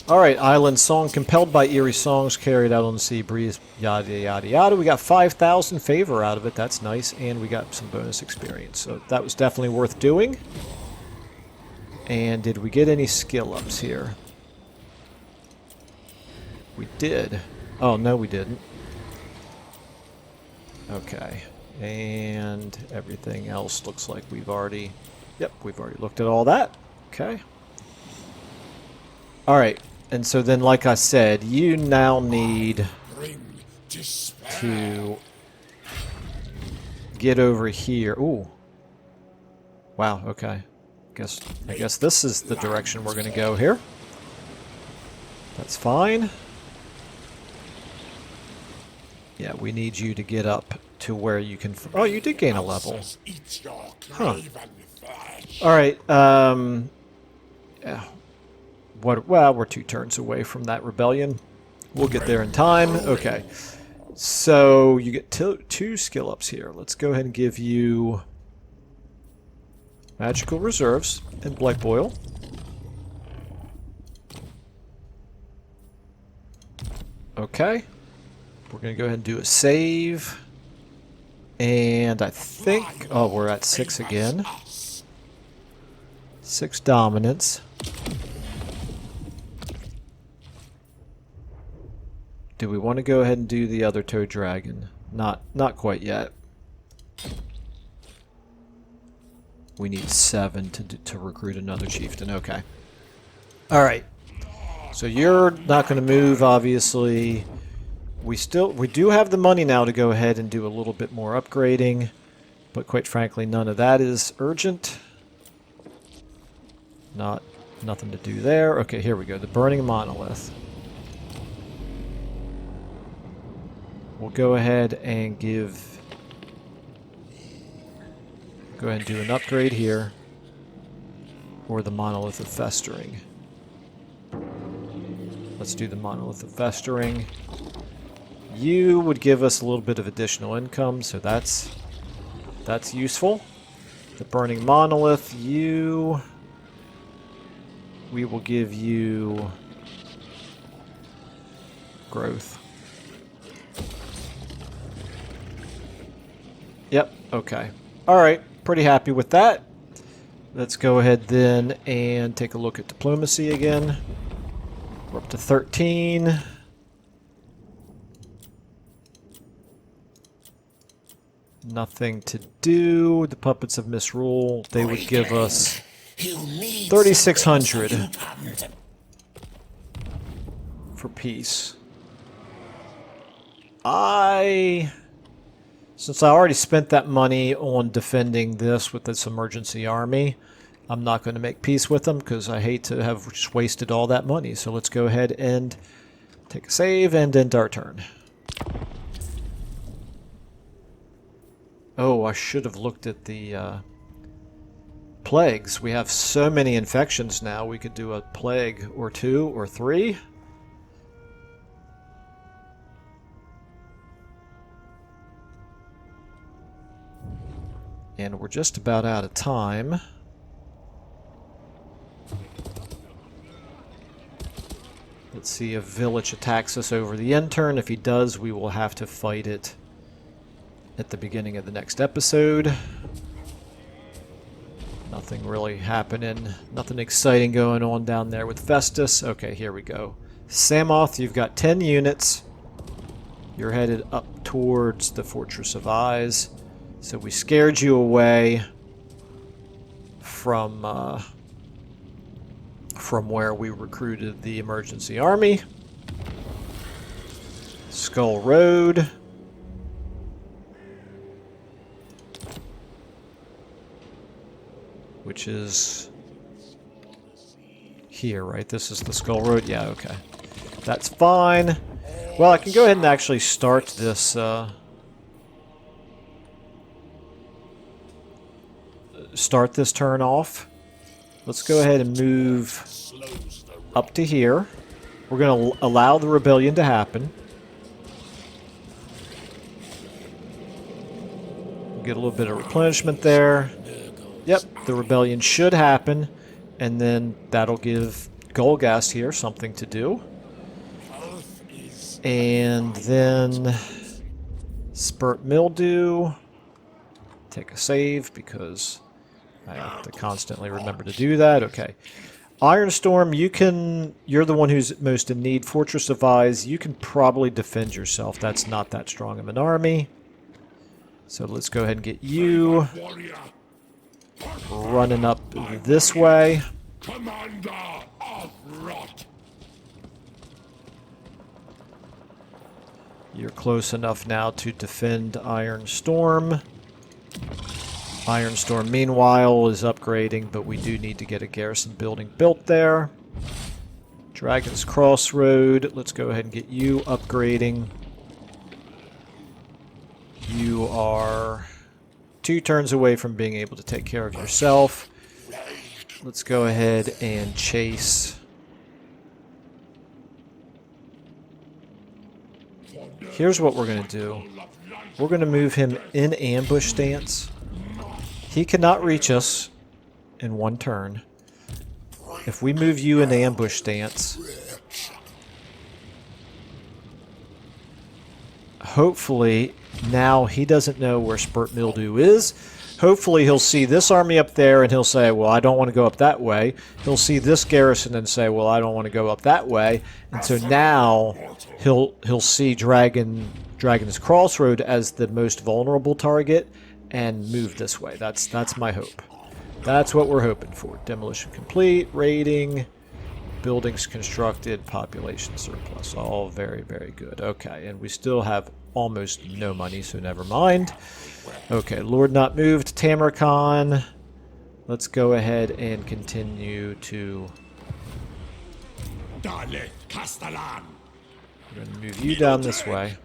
Alright, Island Song. Compelled by eerie songs carried out on the sea breeze. Yada, yada, yada. We got 5,000 favor out of it. That's nice. And we got some bonus experience. So that was definitely worth doing. And did we get any skill ups here? We did. Oh, no, we didn't. Okay. And everything else looks like we've already... yep, we've already looked at all that. Okay. Alright. And so then, like I said, you now need to get over here. Ooh. Wow, okay. I guess this is the direction we're going to go here. That's fine. Yeah, we need you to get up to where you can... oh, you did gain a level. Huh. Alright, yeah. Well, we're 2 turns away from that rebellion. We'll get there in time. Okay. So, you get 2 skill ups here. Let's go ahead and give you... Magical Reserves and Blight Boil. Okay. We're going to go ahead and do a save. And I think... oh, we're at 6 again. 6 dominance. Do we want to go ahead and do the other Toad Dragon? Not quite yet. We need 7 to recruit another chieftain. Okay. Alright. So you're not going to move, obviously. We do have the money now to go ahead and do a little bit more upgrading. But quite frankly, none of that is urgent. Nothing to do there. Okay, here we go. The Burning Monolith. We'll go ahead and go ahead and do an upgrade here. Or the Monolith of Festering. Let's do the Monolith of Festering. You would give us a little bit of additional income, so that's useful. The Burning Monolith, we will give you growth. Yep, okay. Alright, pretty happy with that. Let's go ahead then and take a look at diplomacy again. We're up to 13. Nothing to do. The Puppets of Misrule, they would give us 3,600 for peace. Since I already spent that money on defending this with this emergency army, I'm not going to make peace with them because I hate to have just wasted all that money. So let's go ahead and take a save and end our turn. Oh, I should have looked at the plagues. We have so many infections now. We could do a plague or 2 or 3. And we're just about out of time. Let's see if Village attacks us over the end turn. If he does, we will have to fight it at the beginning of the next episode. Nothing really happening. Nothing exciting going on down there with Festus. Okay, here we go. Samoth, you've got 10 units. You're headed up towards the Fortress of Eyes. So we scared you away from where we recruited the emergency army. Skull Road. Which is here, right? This is the Skull Road? Yeah, okay. That's fine. Well, I can go ahead and actually start this turn off. Let's go ahead and move up to here. We're going to allow the rebellion to happen. Get a little bit of replenishment there. Yep, the rebellion should happen, and then that'll give Golgast here something to do. And then Spurt Mildew. Take a save because I have to constantly remember to do that. Okay. Ironstorm, you're the one who's most in need. Fortress of Eyes, you can probably defend yourself. That's not that strong of an army. So let's go ahead and get you running up this way. Commander of Rot. You're close enough now to defend Ironstorm. Ironstorm, meanwhile, is upgrading, but we do need to get a garrison building built there. Dragon's Crossroad, let's go ahead and get you upgrading. You are 2 turns away from being able to take care of yourself. Let's go ahead and chase. Here's what we're going to do. We're going to move him in ambush stance. He cannot reach us in 1 turn. If we move you in ambush stance, hopefully now he doesn't know where Spurt Mildew is. Hopefully he'll see this army up there and he'll say, well, I don't want to go up that way. He'll see this garrison and say, well, I don't want to go up that way. And so now he'll see Dragon's Crossroad as the most vulnerable target and move this way. That's my hope. That's what we're hoping for. Demolition complete, raiding, buildings constructed, population surplus. All very, very good. Okay, and we still have almost no money, so never mind. Okay, Lord Not Moved, Tamurkhan. Let's go ahead and continue to... We're going to move you down this way.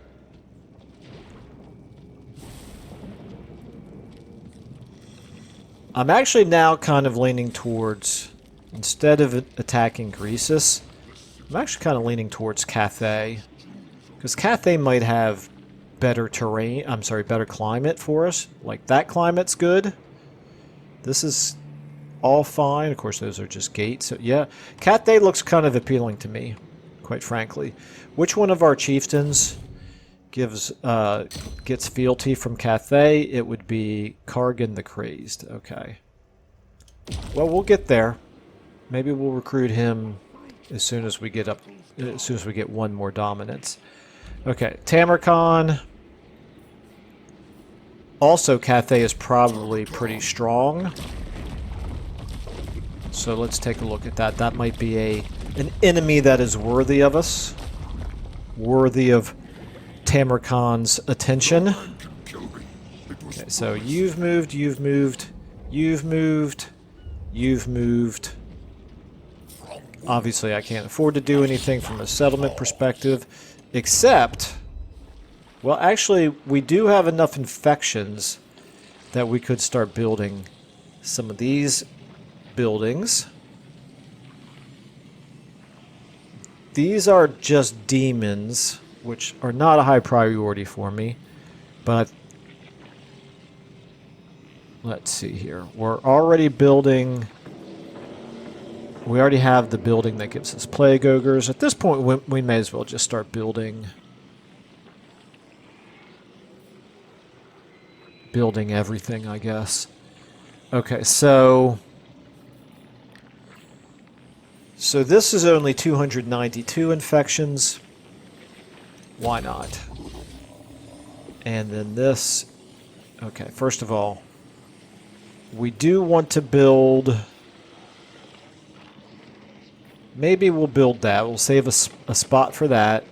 I'm actually now kind of leaning towards, instead of attacking Greasus, I'm actually kind of leaning towards Cathay. Because Cathay might have better terrain, I'm sorry, better climate for us. Like, that climate's good. This is all fine. Of course, those are just gates. So, yeah, Cathay looks kind of appealing to me, quite frankly. Which one of our chieftains gets fealty from Cathay? It would be Kargan the Crazed. Okay. Well, we'll get there. Maybe we'll recruit him as soon as we get one more dominance. Okay, Tamurkhan. Also, Cathay is probably pretty strong. So let's take a look at that. That might be an enemy that is worthy of us. Worthy of Tamurkhan's attention. Okay, so you've moved, you've moved, you've moved, you've moved. Obviously, I can't afford to do anything from a settlement perspective, except, well, actually, we do have enough infections that we could start building some of these buildings. These are just demons, which are not a high priority for me, but let's see here. We're already building. We already have the building that gives us plague ogres. At this point, we may as well just start building everything, I guess. Okay, so this is only 292 infections. Why not? And then this. Okay, first of all, we do want to build. Maybe we'll build that. We'll save a spot for that.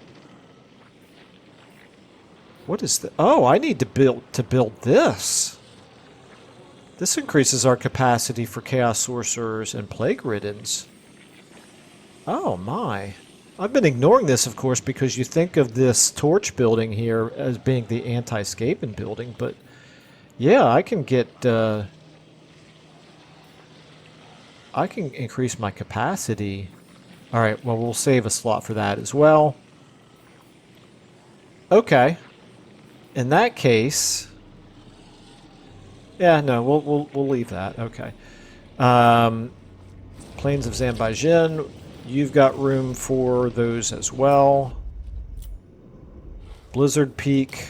What is that? Oh, I need to build this. This increases our capacity for Chaos Sorcerers and Plague Riddens. Oh my. I've been ignoring this, of course, because you think of this torch building here as being the anti-Skaven building, but yeah, I can get... I can increase my capacity. Alright, well, we'll save a slot for that as well. Okay. In that case... Yeah, no, we'll leave that. Okay. Plains of Zanbaijin. You've got room for those as well. Blizzard Peak.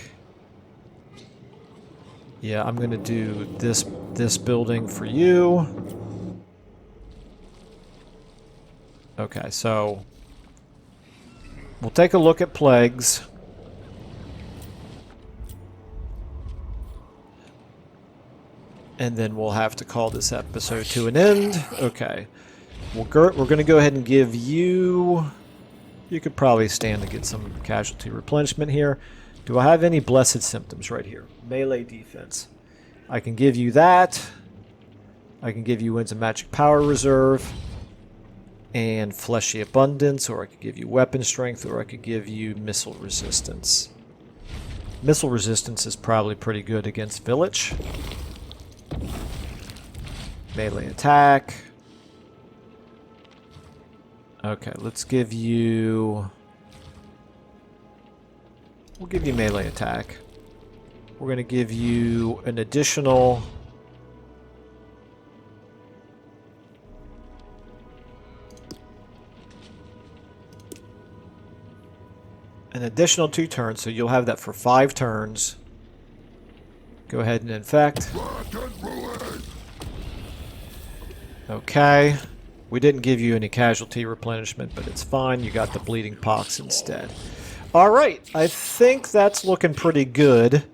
Yeah, I'm going to do this building for you. Okay, so we'll take a look at plagues. And then we'll have to call this episode to an end. Okay. We're going to go ahead and give you... You could probably stand to get some casualty replenishment here. Do I have any blessed symptoms right here? Melee defense. I can give you that. I can give you Winds of Magic Power Reserve. And Fleshy Abundance, or I could give you Weapon Strength, or I could give you Missile Resistance. Missile Resistance is probably pretty good against Village. Melee Attack. Okay, let's give you... We'll give you Melee Attack. We're going to give you an additional... An additional 2 turns, so you'll have that for 5 turns. Go ahead and infect. Okay. We didn't give you any casualty replenishment, but it's fine. You got the bleeding pox instead. Alright, I think that's looking pretty good.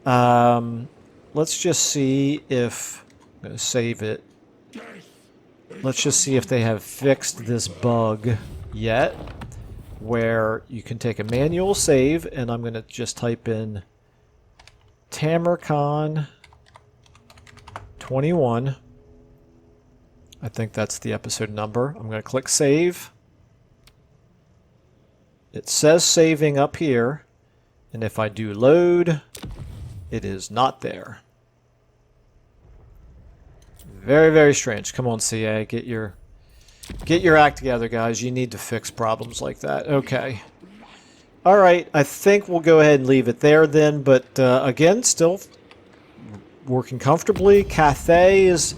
Let's just see if... I'm going to save it. Let's just see if they have fixed this bug yet, where you can take a manual save, and I'm going to just type in Tamurkhan 21. I think that's the episode number. I'm going to click save. It says saving up here, and if I do load, it is not there. Very, very strange. Come on, CA. Get your act together, guys. You need to fix problems like that. Okay. Alright, I think we'll go ahead and leave it there then, but again, still working comfortably. Cathay is...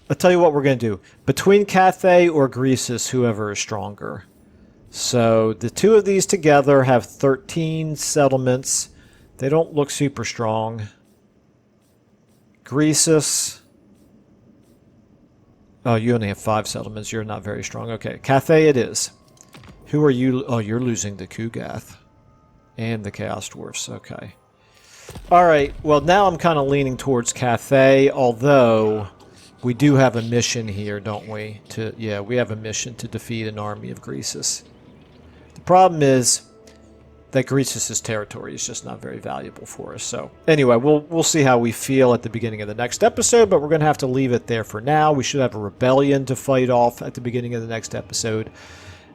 I'll tell you what we're going to do. Between Cathay or Greasus, whoever is stronger. So the two of these together have 13 settlements. They don't look super strong. Greasus... Oh, you only have 5 settlements. You're not very strong. Okay, Cathay it is. Who are you? Oh, you're losing the Kugath. And the Chaos Dwarfs. Okay. Alright, well now I'm kind of leaning towards Cathay, although we do have a mission here, don't we? Yeah, we have a mission to defeat an army of Greasus. The problem is that Greasus' territory is just not very valuable for us. So anyway, we'll see how we feel at the beginning of the next episode, but we're going to have to leave it there for now. We should have a rebellion to fight off at the beginning of the next episode,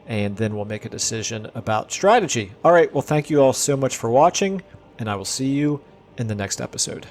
and then we'll make a decision about strategy. All right, well, thank you all so much for watching, and I will see you in the next episode.